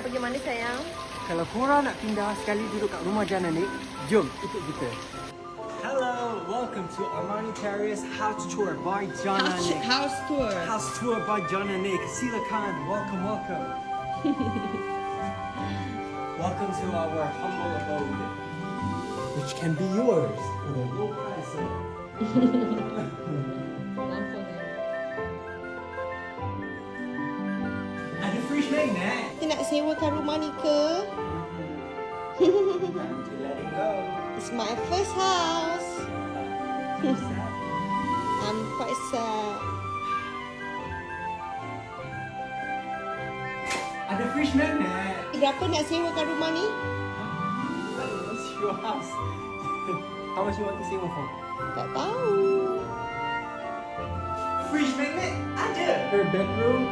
pergi mana sayang? Kalau korang nak pindah sekali duduk kat rumah Janna Nick, jom ikut kita. Hello, welcome to Armanee Terrace house tour by Janna Nick. House tour. House tour by Janna Nick. Silakan, welcome. Welcome to our humble abode, which can be yours for a low price. Ada fridge magnet. Kita nak sewakan rumah ni ke? Let it go. It's my first house. I'm quite sad. Ada fridge magnet. Berapa nak sewakan rumah ni? It's your house. How much you want to save for? Tak tahu. Fridge magnet ada. Her bedroom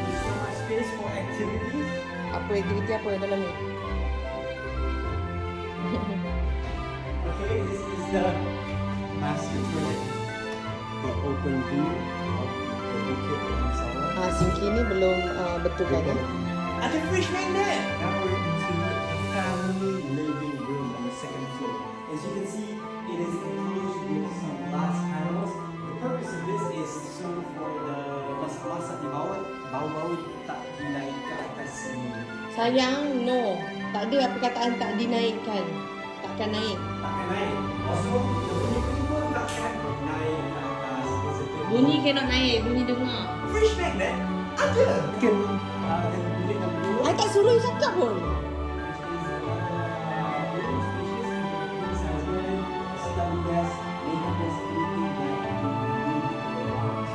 with so much space for activities. Apa aktiviti apa dalam ni? Okay, this is the master toilet. The open view of the Bukit Damansara. Singki ni belum betul kan? Ada fridge magnet. Now we're into the family living room on the second floor. As you can see, it is enclosed with some glass panels. The purpose of this is so for the masak-masak di bawah, bau-bau tak dinaik ke atas sini. Sayang, no. Tak ada perkataan tak dinaikkan. Takkan naik. Takkan naik. Also, the bunyi kedua takkan naik ke atas. It's a bit Bunyi cannot naik, bunyi dengar. fridge magnet ada. Mungkin bilik nombor 2. I tak suruh you cakap pun.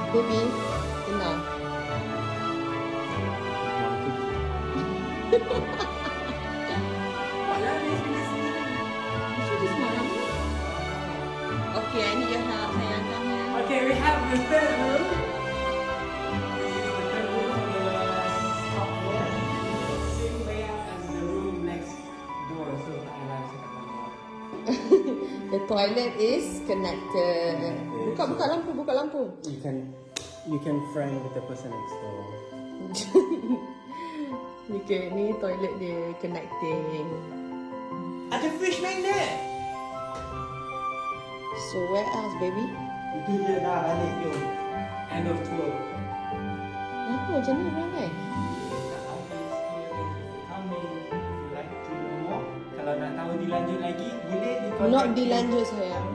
Baby, tenang. Okay, I need your help, sayang. Come here. Okay, we have the third room. This is the third room from the top floor. Same layout as the room next door, so tak payah cakap banyak. The toilet is connected. Buka lampu. You can friend with the person next door. Okay, ni toilet dia connecting. Ada fridge magnet. So where else, baby? Itu je dah balik tu. End of tour. Apa macam ni perangai? Kalau nak tahu dilanjut lagi, boleh di contact. Not dilanjut sayang.